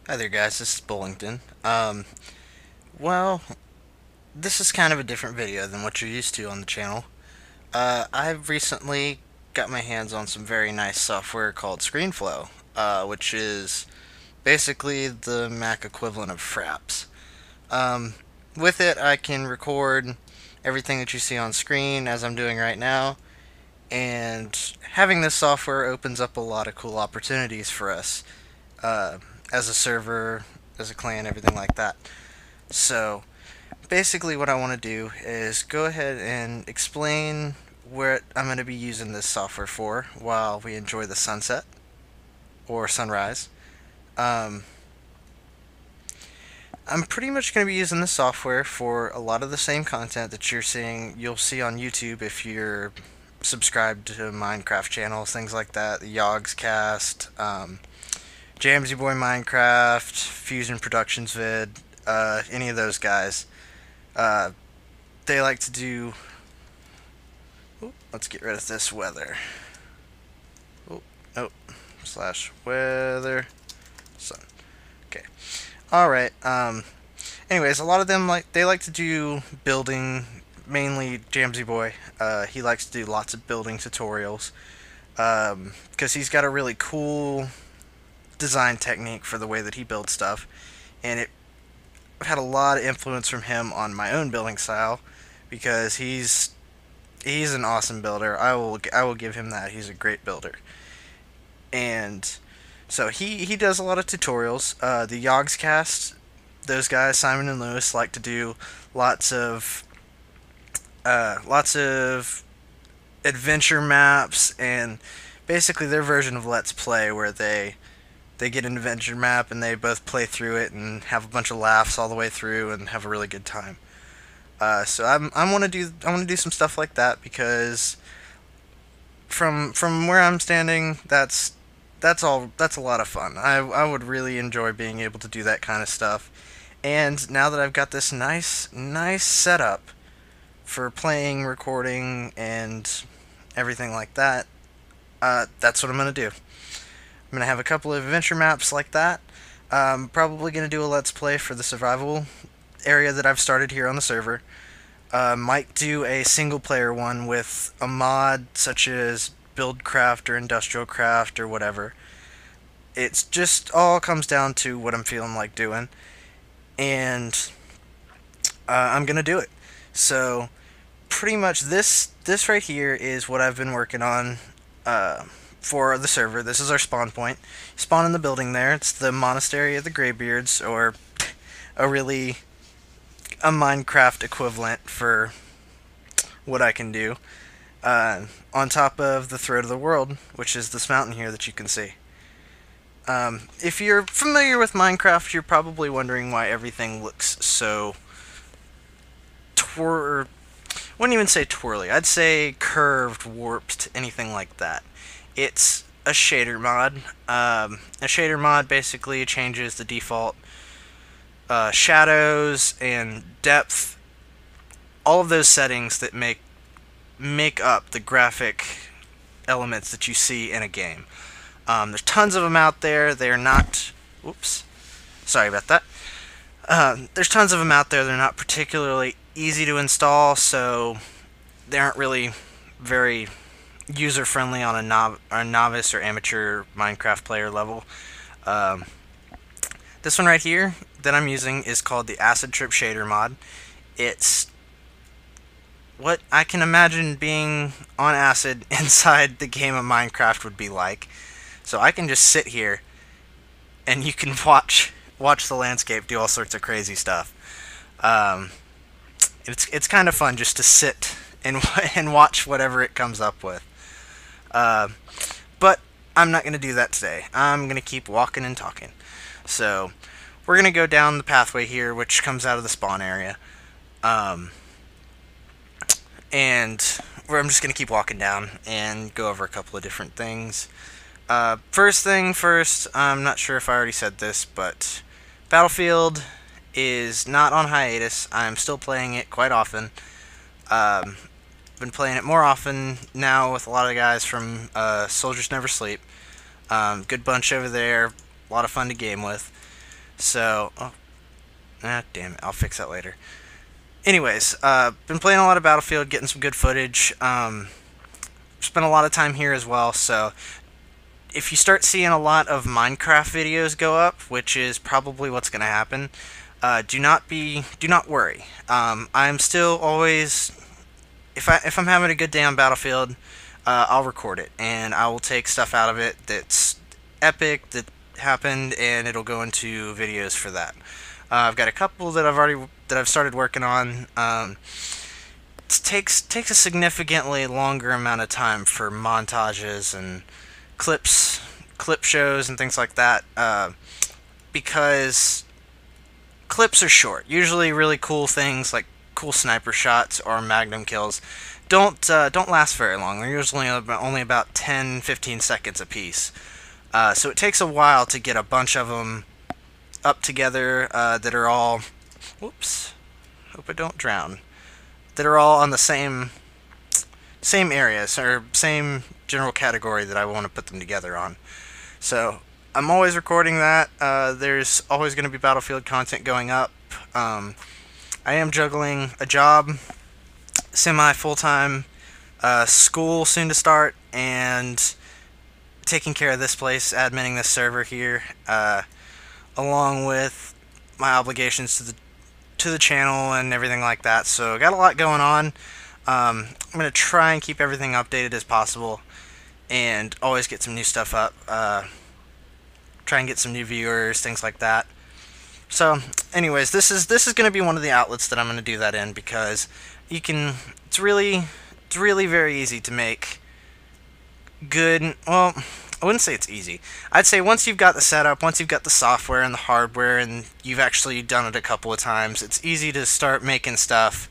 Hi there, guys. This is Bullington. Well, this is kind of a different video than what you're used to on the channel. I've recently got my hands on some very nice software called ScreenFlow, which is basically the Mac equivalent of Fraps. Um, with it, I can record everything that you see on screen as I'm doing right now, and having this software opens up a lot of cool opportunities for us uh, as a server, as a clan, everything like that. So basically what I want to do is go ahead and explain what I'm going to be using this software for while we enjoy the sunset or sunrise. Um, I'm pretty much going to be using this software for a lot of the same content that you'll see on YouTube if you're subscribed to Minecraft channels, things like that, the Yogs Cast, Jamsy Boy Minecraft, Fusion Productions vid, any of those guys. Uh, they like to do. Oop, let's get rid of this weather. Oh, nope. Slash weather. Sun. Okay. All right. Anyways, a lot of them like to do building. Mainly Jamsy Boy. He likes to do lots of building tutorials. Because he's got a really cool design technique for the way that he builds stuff, and it I've had a lot of influence from him on my own building style because he's an awesome builder. I will give him that. He's a great builder. And so he does a lot of tutorials. The Yogs cast, those guys Simon and Lewis like to do lots of lots of adventure maps and basically their version of Let's Play where they get an adventure map and they both play through it and have a bunch of laughs all the way through and have a really good time. So I want to do some stuff like that because from where I'm standing, that's a lot of fun. I would really enjoy being able to do that kind of stuff. And now that I've got this nice setup for playing, recording, and everything like that, that's what I'm gonna do. I'm gonna have a couple of adventure maps like that. Probably gonna do a let's play for the survival area that I've started here on the server. Might do a single player one with a mod such as Buildcraft or Industrial Craft or whatever. It's just all comes down to what I'm feeling like doing, and I'm gonna do it. So pretty much this right here is what I've been working on for the server. This is our spawn point. Spawn in the building there. It's the Monastery of the Greybeards, or a really a Minecraft equivalent for what I can do. On top of the throat of the world, which is this mountain here that you can see. If you're familiar with Minecraft, you're probably wondering why everything looks so twir. Wouldn't even say twirly. I'd say curved, warped, anything like that. It's a shader mod. A shader mod basically changes the default shadows and depth, all of those settings that make up the graphic elements that you see in a game. There's tons of them out there. They're not. Whoops. Sorry about that. There's tons of them out there. They're not particularly easy to install, so they aren't really very user friendly on a novice or amateur Minecraft player level. Um, this one right here that I'm using is called the Acid Trip Shader mod. It's what I can imagine being on acid inside the game of Minecraft would be like. So I can just sit here and you can watch the landscape do all sorts of crazy stuff. Um, it's kind of fun just to sit and and watch whatever it comes up with. Uh, but I'm not going to do that today. I'm going to keep walking and talking. So we're going to go down the pathway here, which comes out of the spawn area. Um, and I'm just going to keep walking down and go over a couple of different things. First thing first, I'm not sure if I already said this, but Battlefield is not on hiatus. I'm still playing it quite often. Um, been playing it more often now with a lot of guys from Soldiers Never Sleep. Good bunch over there, a lot of fun to game with. So, damn it, I'll fix that later. Anyways, been playing a lot of Battlefield, getting some good footage. Spent a lot of time here as well, so if you start seeing a lot of Minecraft videos go up, which is probably what's going to happen, do not worry. I'm still always, if I'm having a good day on Battlefield, I'll record it and I will take stuff out of it that's epic that happened, and it'll go into videos for that. I've got a couple that I've started working on. It takes a significantly longer amount of time for montages and clip shows and things like that, because clips are short. Usually, really cool things like cool sniper shots or magnum kills don't last very long. They're usually only about 10-15 seconds a piece. So it takes a while to get a bunch of them up together that are all, whoops, hope I don't drown, that are all on the same areas or same general category that I want to put them together on. So I'm always recording that. There's always going to be Battlefield content going up. I am juggling a job, semi-full-time, school soon to start, and taking care of this place, adminning this server here, along with my obligations to the channel and everything like that. So got a lot going on. I'm going to try and keep everything updated as possible and always get some new stuff up. Try and get some new viewers, things like that. So anyways, this is going to be one of the outlets that I'm going to do that in, because it's really very easy to make good, well, I wouldn't say it's easy. I'd say once you've got the setup, once you've got the software and the hardware, and you've actually done it a couple of times, it's easy to start making stuff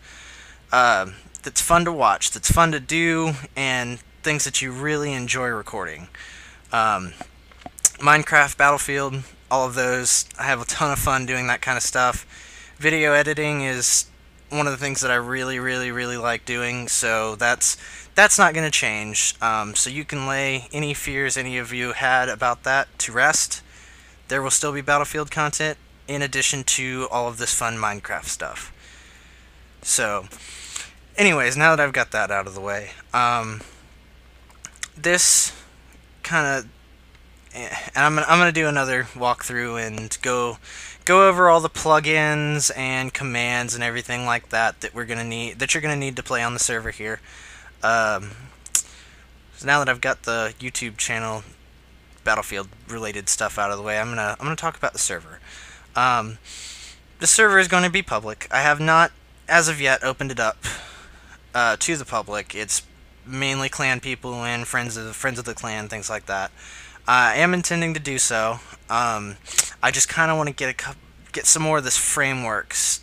that's fun to watch, that's fun to do, and things that you really enjoy recording. Minecraft, Battlefield, all of those, I have a ton of fun doing that kind of stuff. Video editing is one of the things that I really like doing, so that's not going to change. So you can lay any fears any of you had about that to rest. There will still be Battlefield content in addition to all of this fun Minecraft stuff. So anyways, now that I've got that out of the way, this kind of, and I'm gonna do another walkthrough and go over all the plugins and commands and everything like that that you're gonna need to play on the server here. So now that I've got the YouTube channel Battlefield related stuff out of the way, I'm gonna talk about the server. The server is going to be public. I have not, as of yet, opened it up to the public. It's mainly clan people and friends of the clan, things like that. I am intending to do so. I just kind of want to get some more of this frameworks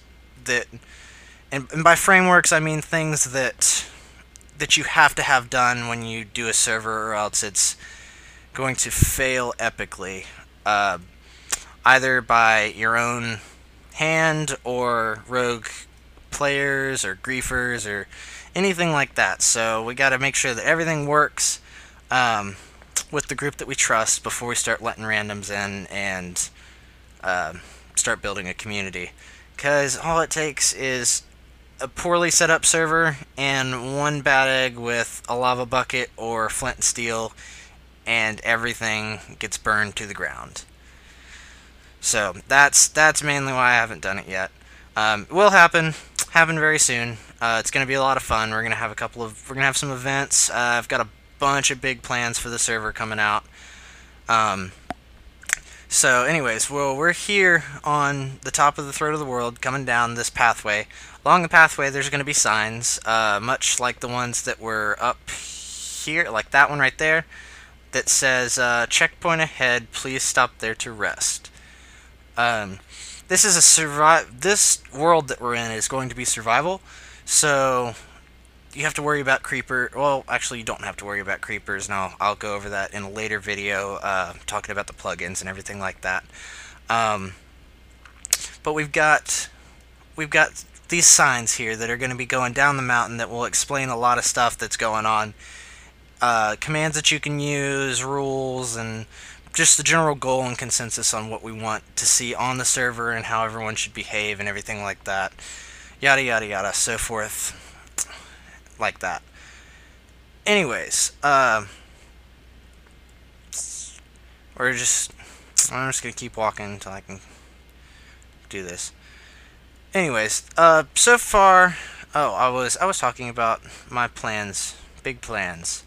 and by frameworks I mean things that you have to have done when you do a server, or else it's going to fail epically, either by your own hand or rogue players or griefers or anything like that. So we got to make sure that everything works with the group that we trust before we start letting randoms in and start building a community. Because all it takes is a poorly set up server and one bad egg with a lava bucket or flint and steel, and everything gets burned to the ground. So that's mainly why I haven't done it yet. It will happen very soon. It's going to be a lot of fun. We're going to have some events. I've got a bunch of big plans for the server coming out. So anyways, well, we're here on the top of the throat of the world, coming down this pathway. Along the pathway there's going to be signs, much like the ones that were up here, like that one right there, that says, checkpoint ahead, please stop there to rest. This is this world that we're in is going to be survival, so you have to worry about creeper. Well, actually, you don't have to worry about creepers, and I'll go over that in a later video, talking about the plugins and everything like that. But we've got these signs here that are going to be going down the mountain that will explain a lot of stuff that's going on. Commands that you can use, rules, and just the general goal and consensus on what we want to see on the server and how everyone should behave and everything like that. Yada yada yada, so forth, like that. Anyways, we're just I'm just gonna keep walking until I can do this. Anyways, so far, I was talking about my plans, big plans.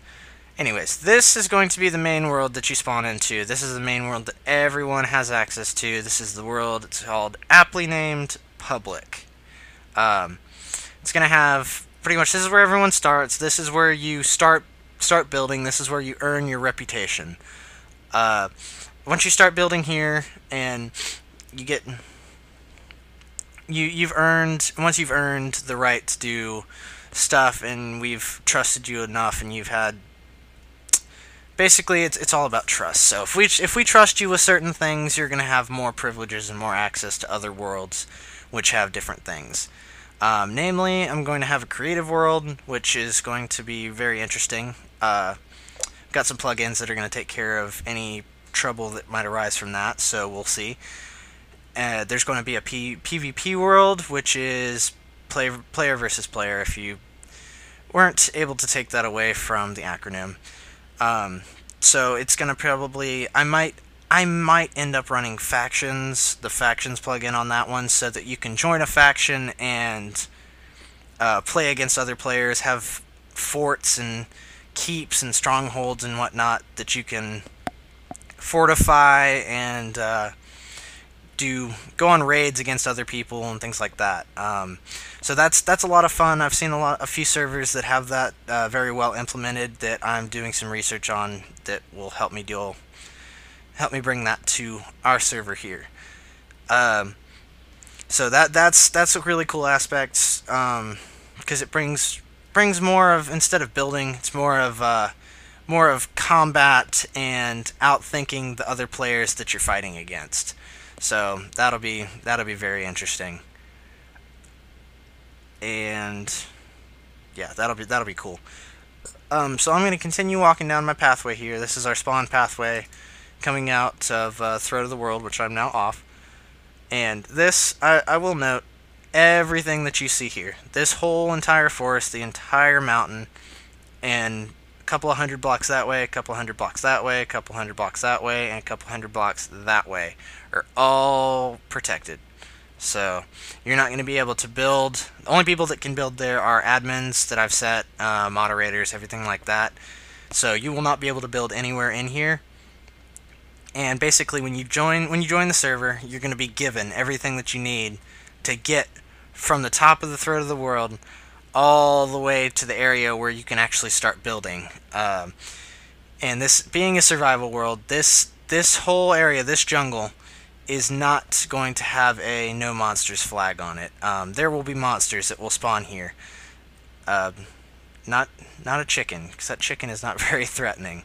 Anyways, this is going to be the main world that you spawn into. This is the main world that everyone has access to. This is the world. It's called, aptly named, Public. It's gonna have pretty much, this is where everyone starts. This is where you start building. This is where you earn your reputation. Once you start building here, and you get you've earned, once you've earned the right to do stuff, and we've trusted you enough, and you've had, basically it's all about trust. So if we trust you with certain things, you're gonna have more privileges and more access to other worlds which have different things. Namely, I'm going to have a creative world, which is going to be very interesting. Got some plugins that are going to take care of any trouble that might arise from that, so we'll see. There's going to be a PvP world, which is player versus player, if you weren't able to take that away from the acronym. So it's going to probably, I might end up running factions, the factions plugin on that one, so that you can join a faction and play against other players, have forts and keeps and strongholds and whatnot that you can fortify and go on raids against other people and things like that. So that's a lot of fun. I've seen a few servers that have that very well implemented that I'm doing some research on that will help me bring that to our server here. So that's a really cool aspect, because it brings more of, instead of building, it's more of combat and outthinking the other players that you're fighting against. So that'll be very interesting. And yeah, that'll be cool. So I'm going to continue walking down my pathway here. This is our spawn pathway coming out of Throat of the World, which I'm now off. And this, I will note, everything that you see here, this whole entire forest, the entire mountain, and a couple of hundred blocks that way, a couple of hundred blocks that way, a couple hundred blocks that way, and a couple hundred blocks that way, are all protected. So you're not going to be able to build. The only people that can build there are admins that I've set, moderators, everything like that. So you will not be able to build anywhere in here. And basically, when you join the server, you're going to be given everything that you need to get from the top of the Throat of the World all the way to the area where you can actually start building. And this being a survival world, this whole area, this jungle, is not going to have a no monsters flag on it. There will be monsters that will spawn here. Not a chicken, because that chicken is not very threatening.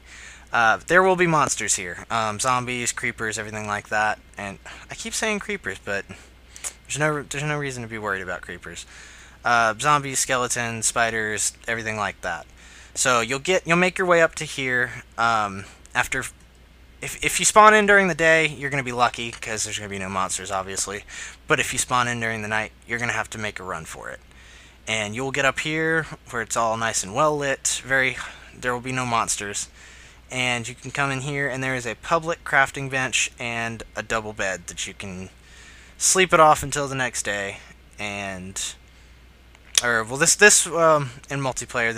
There will be monsters here. Zombies, creepers, everything like that. And I keep saying creepers, but there's no reason to be worried about creepers. Zombies, skeletons, spiders, everything like that. So you'll make your way up to here. If you spawn in during the day, you're going to be lucky, because there's going to be no monsters, obviously. But if you spawn in during the night, you're going to have to make a run for it. And you'll get up here, where it's all nice and well lit. There will be no monsters. And you can come in here, and there is a public crafting bench and a double bed that you can sleep it off until the next day. And this in multiplayer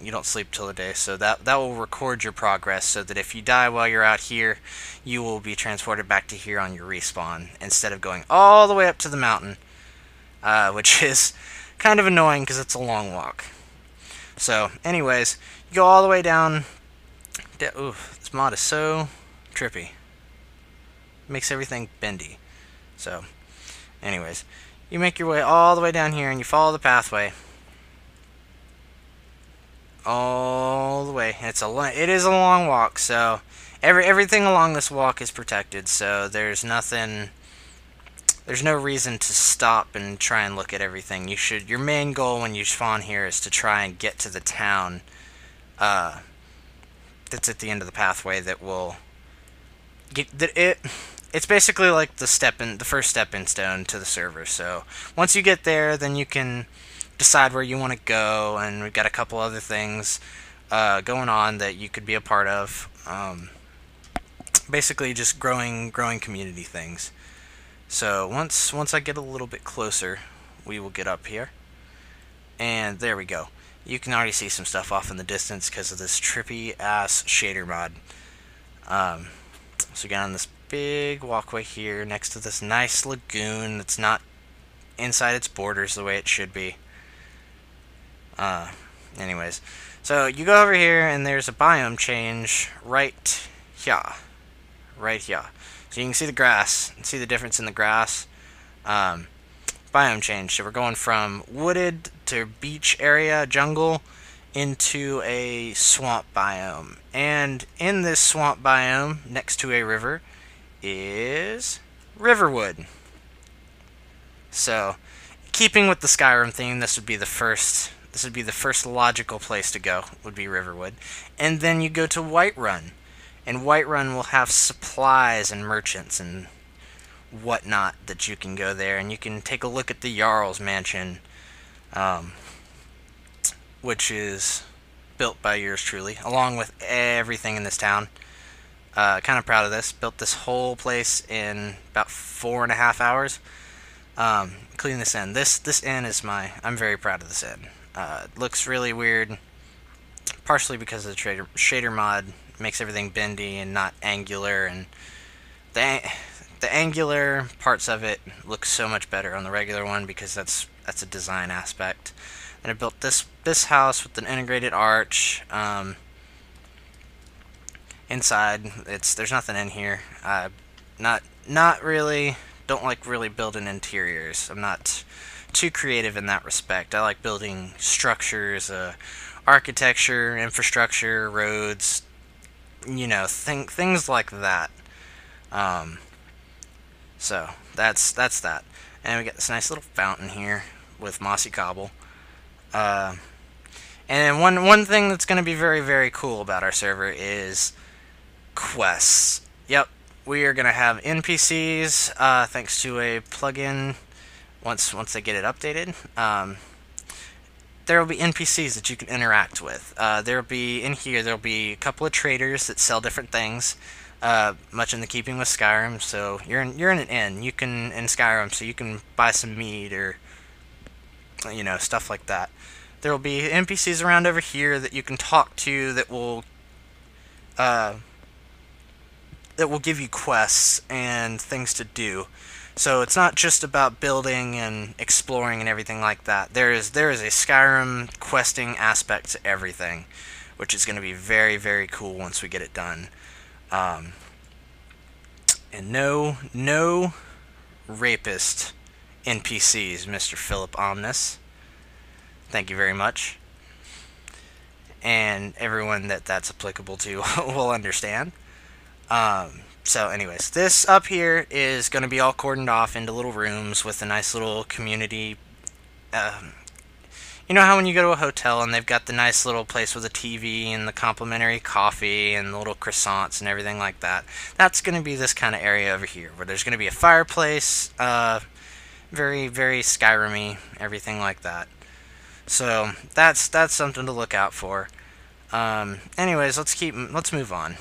you don't sleep till the day, so that will record your progress, so that if you die while you're out here, you will be transported back to here on your respawn instead of going all the way up to the mountain, which is kind of annoying because it's a long walk. So, anyways, you go all the way down. Ooh, this mod is so trippy. Makes everything bendy. So, anyways, you make your way all the way down here and you follow the pathway all the way. It is a long walk, so everything along this walk is protected. So there's no reason to stop and try and look at everything. Your main goal when you spawn here is to try and get to the town that's at the end of the pathway that will it's basically like the first stepping stone to the server. So once you get there, then you can decide where you want to go, and we've got a couple other things going on that you could be a part of. Basically, just growing community things. So once I get a little bit closer, we will get up here, and there we go. You can already see some stuff off in the distance because of this trippy ass shader mod. So we got on this big walkway here next to this nice lagoon that's not inside its borders the way it should be. Anyways, so you go over here and there's a biome change right here. Right here. So you can see the grass, and see the difference in the grass. Biome change. So we're going from wooded to beach area, jungle, into a swamp biome. And in this swamp biome, next to a river, is Riverwood. So, keeping with the Skyrim theme, this would be the first logical place to go, would be Riverwood. And then you go to Whiterun. And Whiterun will have supplies and merchants and whatnot that you can go there. And you can take a look at the Jarl's Mansion, which is built by yours truly, along with everything in this town. Kind of proud of this. Built this whole place in about 4.5 hours. Clean this inn. This inn is I'm very proud of this inn. It looks really weird, partially because of the shader mod makes everything bendy and not angular, and the angular parts of it look so much better on the regular one because that's a design aspect. And I built this house with an integrated arch. Inside, there's nothing in here. Not really. Don't like really building interiors. I'm not too creative in that respect. I like building structures, architecture, infrastructure, roads, things like that. So that's that. And we got this nice little fountain here with mossy cobble. And one thing that's going to be very, very cool about our server is quests. Yep, we are going to have NPCs thanks to a plugin. Once they get it updated, there will be NPCs that you can interact with. There'll be a couple of traders that sell different things, much in the keeping with Skyrim. So you're in an inn. You can in Skyrim, so you can buy some meat or stuff like that. There will be NPCs around over here that you can talk to that will give you quests and things to do. So it's not just about building and exploring and everything like that. There is a Skyrim questing aspect to everything, which is going to be very, very cool once we get it done. And no rapist NPCs, Mr. Philip Omnis. Thank you very much. And everyone that's applicable to will understand. So anyways, this up here is going to be all cordoned off into little rooms with a nice little community. You know how when you go to a hotel and they've got the nice little place with a TV and the complimentary coffee and the little croissants and everything like that? That's going to be this kind of area over here, where there's going to be a fireplace, very, very Skyrim-y, everything like that. So that's something to look out for. Anyways, let's move on,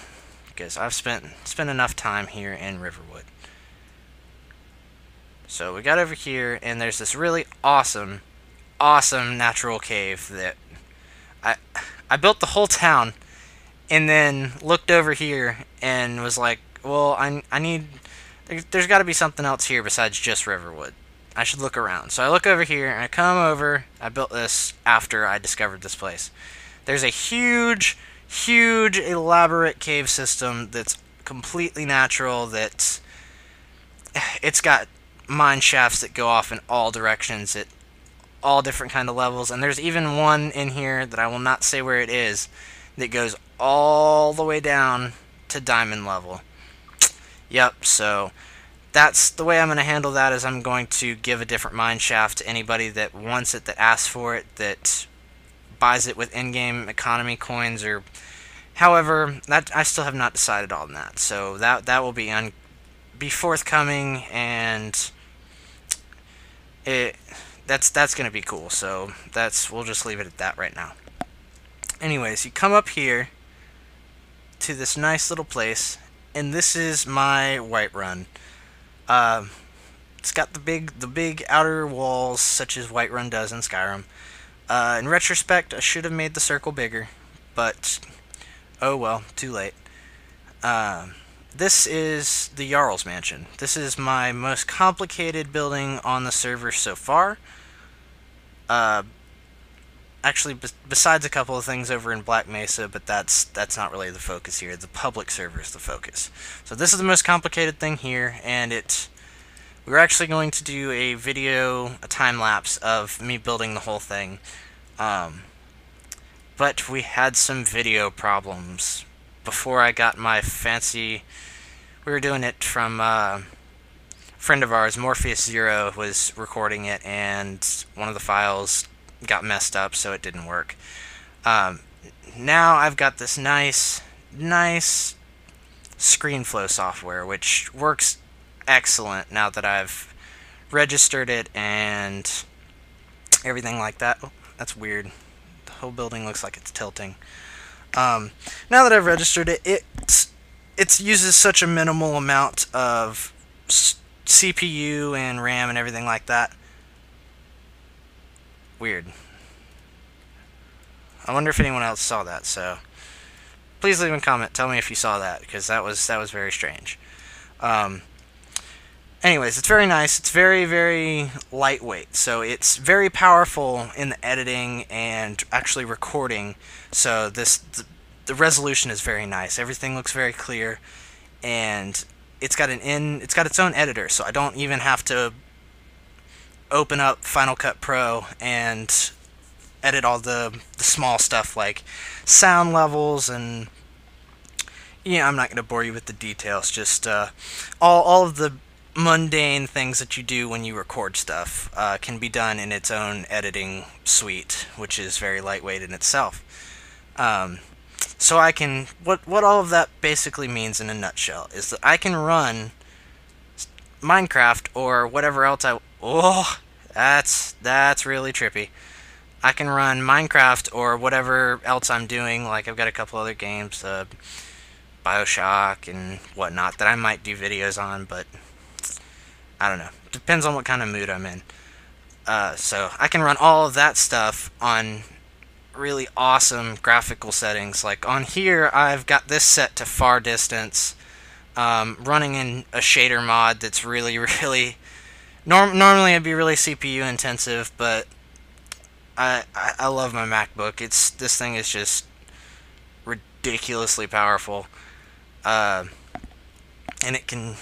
because I've spent enough time here in Riverwood. So we got over here, and there's this really awesome natural cave that I built the whole town, and then looked over here and was like, well, I need, there's got to be something else here besides just Riverwood. I should look around. So I look over here, and I come over. I built this after I discovered this place. There's a huge, elaborate cave system that's completely natural. It's got mine shafts that go off in all directions at all different kind of levels, and there's even one in here that I will not say where it is that goes all the way down to diamond level. Yep, so that's the way I'm going to handle that. Is I'm going to give a different mine shaft to anybody that wants it, that asks for it, that buys it with in-game economy coins, or However, that I still have not decided on that, so that will be forthcoming, and it that's gonna be cool. So we'll just leave it at that right now. Anyways, you come up here to this nice little place, and this is my Whiterun. Uh, it's got the big outer walls, such as Whiterun does in Skyrim. In retrospect, I should have made the circle bigger, but oh well, too late. This is the Jarl's Mansion. This is my most complicated building on the server so far. Uh, Actually, besides a couple of things over in Black Mesa, but that's not really the focus here. The public server is the focus. So this is the most complicated thing here, and we're actually going to do a video, a time lapse of me building the whole thing. But we had some video problems before I got my fancy. We were doing it from a friend of ours, Morpheus Zero, was recording it, and one of the files got messed up, so it didn't work. Now I've got this nice ScreenFlow software, which works excellent now that I've registered it and everything like that. Oh, that's weird. The whole building looks like it's tilting. Now that I've registered it, it uses such a minimal amount of CPU and RAM and everything like that. Weird. I wonder if anyone else saw that, so please leave a comment, tell me if you saw that, because that was very strange. Anyways, it's very nice, it's very lightweight, so it's very powerful in the editing and actually recording, so the resolution is very nice, everything looks very clear, and it's got its own editor, so I don't even have to open up Final Cut Pro and edit all the small stuff like sound levels, and yeah, I'm not going to bore you with the details, just all of the mundane things that you do when you record stuff can be done in its own editing suite, which is very lightweight in itself. So I can, what all of that basically means in a nutshell is that I can run Minecraft or whatever else that's really trippy. I can run Minecraft or whatever else I'm doing, like I've got a couple other games, Bioshock and whatnot, that I might do videos on, but I don't know. Depends on what kind of mood I'm in. So I can run all of that stuff on really awesome graphical settings. Like on here, I've got this set to far distance, running in a shader mod that's really normally it'd be really CPU intensive, but I love my MacBook. This thing is just ridiculously powerful, and it can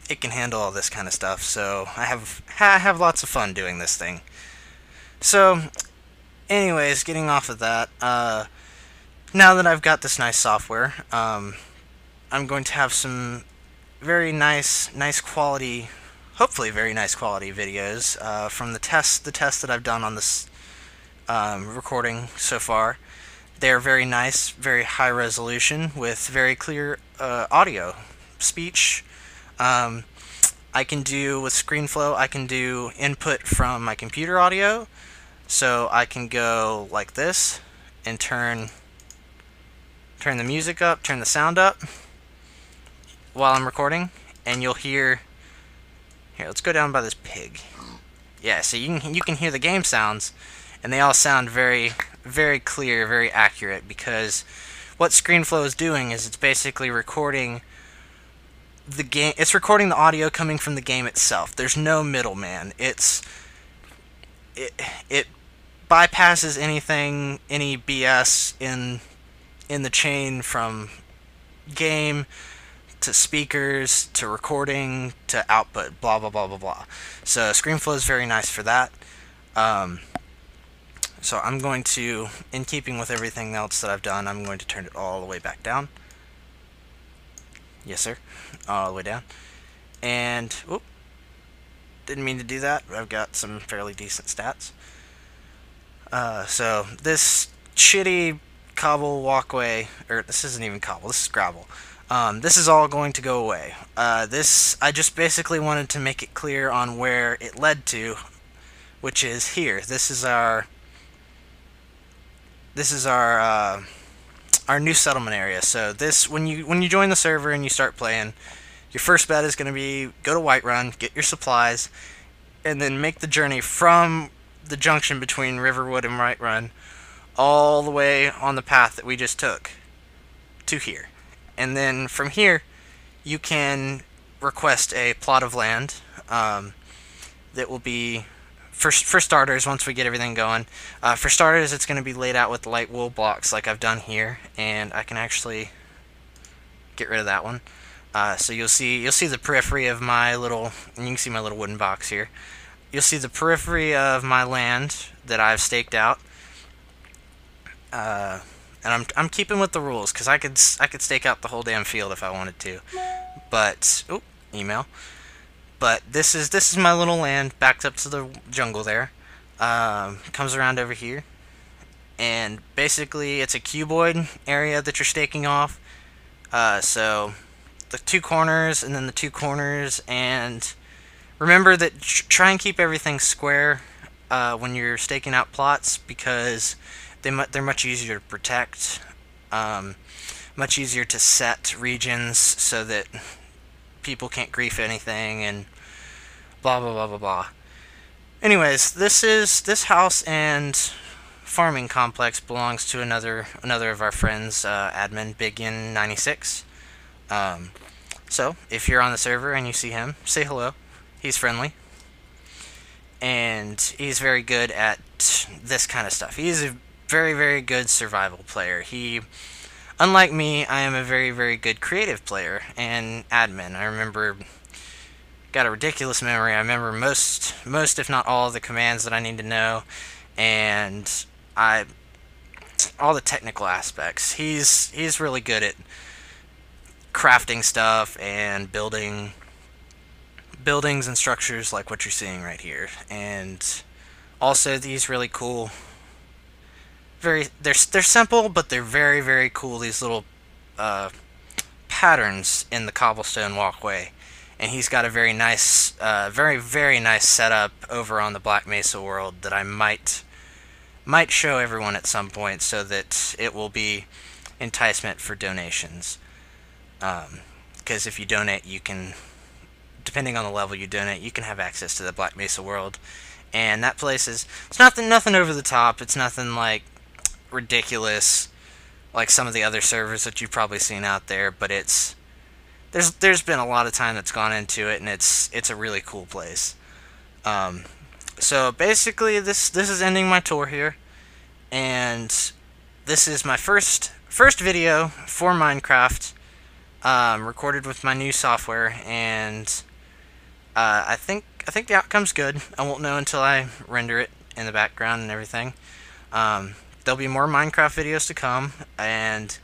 handle all this kind of stuff. So I have lots of fun doing this thing. So, anyways, getting off of that, now that I've got this nice software, I'm going to have some very nice quality, hopefully very nice quality videos from the test that I've done on this recording so far. They're very nice, very high resolution with very clear audio, speech. I can do with ScreenFlow, I can do input from my computer audio, so I can go like this and turn the music up, turn the sound up while I'm recording, and you'll hear. Here, let's go down by this pig. Yeah, so you can hear the game sounds, and they all sound very clear, very accurate, because what ScreenFlow is doing is it's basically recording the game. It's recording the audio coming from the game itself. There's no middleman. It bypasses any BS in the chain from game to speakers to recording to output, blah blah blah blah blah. So ScreenFlow is very nice for that. So I'm going to, in keeping with everything else that I've done, I'm going to turn it all the way back down. Yes, sir. All the way down. And, whoop, didn't mean to do that, but I've got some fairly decent stats. So this shitty cobble walkway, or this isn't even cobble, this is gravel. This is all going to go away. I just basically wanted to make it clear on where it led to, which is here. This is our new settlement area. So this, when you join the server and you start playing, your first bet is going to be go to Whiterun, get your supplies, and then make the journey from the junction between Riverwood and Whiterun all the way on the path that we just took to here. And then from here, you can request a plot of land that will be, for starters, once we get everything going. For starters, it's going to be laid out with light wool blocks like I've done here, and I can actually get rid of that one. So you'll see the periphery of my little, and you can see my little wooden box here. You'll see the periphery of my land that I've staked out. And I'm keeping with the rules, because I could stake out the whole damn field if I wanted to. But email. But this is my little land backed up to the jungle there. Comes around over here, and basically it's a cuboid area that you're staking off. So the two corners, and then the two corners, and remember that try and keep everything square when you're staking out plots, because they're much easier to protect, much easier to set regions so that people can't grief anything, and blah blah blah blah blah. Anyways, this house and farming complex belongs to another of our friends, admin Bigin96. So if you're on the server and you see him, say hello. He's friendly, and he's very good at this kind of stuff. He's a very, very good survival player. Unlike me, I am a very, very good creative player and admin. I remember, got a ridiculous memory. I remember most if not all of the commands that I need to know, and all the technical aspects. He's really good at crafting stuff and buildings and structures like what you're seeing right here, and also these really cool, they're simple, but they're very, very cool, these little patterns in the cobblestone walkway. And he's got a very nice, very, very nice setup over on the Black Mesa world that I might show everyone at some point, so that it will be enticement for donations. Because if you donate, you can, depending on the level you donate, you can have access to the Black Mesa world. And that place it's nothing over the top. It's nothing like ridiculous like some of the other servers that you've probably seen out there, but there's been a lot of time that's gone into it, and it's a really cool place. So basically this is ending my tour here, and this is my first video for Minecraft, recorded with my new software, and I think the outcome's good. I won't know until I render it in the background and everything. There'll be more Minecraft videos to come, and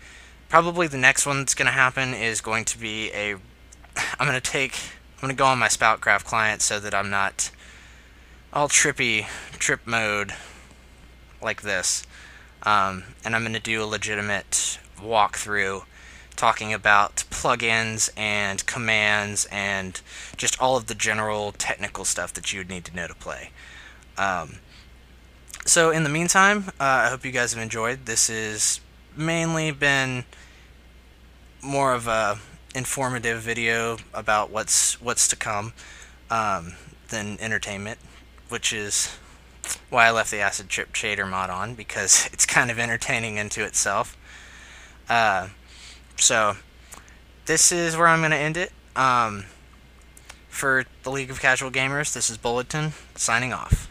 probably the next one that's going to happen is going to be I'm going to go on my Spoutcraft client so that I'm not all trip mode like this. And I'm going to do a legitimate walkthrough talking about plugins and commands and just all of the general technical stuff that you would need to know to play. So in the meantime, I hope you guys have enjoyed. This has mainly been more of a informative video about what's to come than entertainment, which is why I left the Acid Trip Shader mod on, because it's kind of entertaining into itself. So this is where I'm going to end it. For the League of Casual Gamers, this is Bulletin, signing off.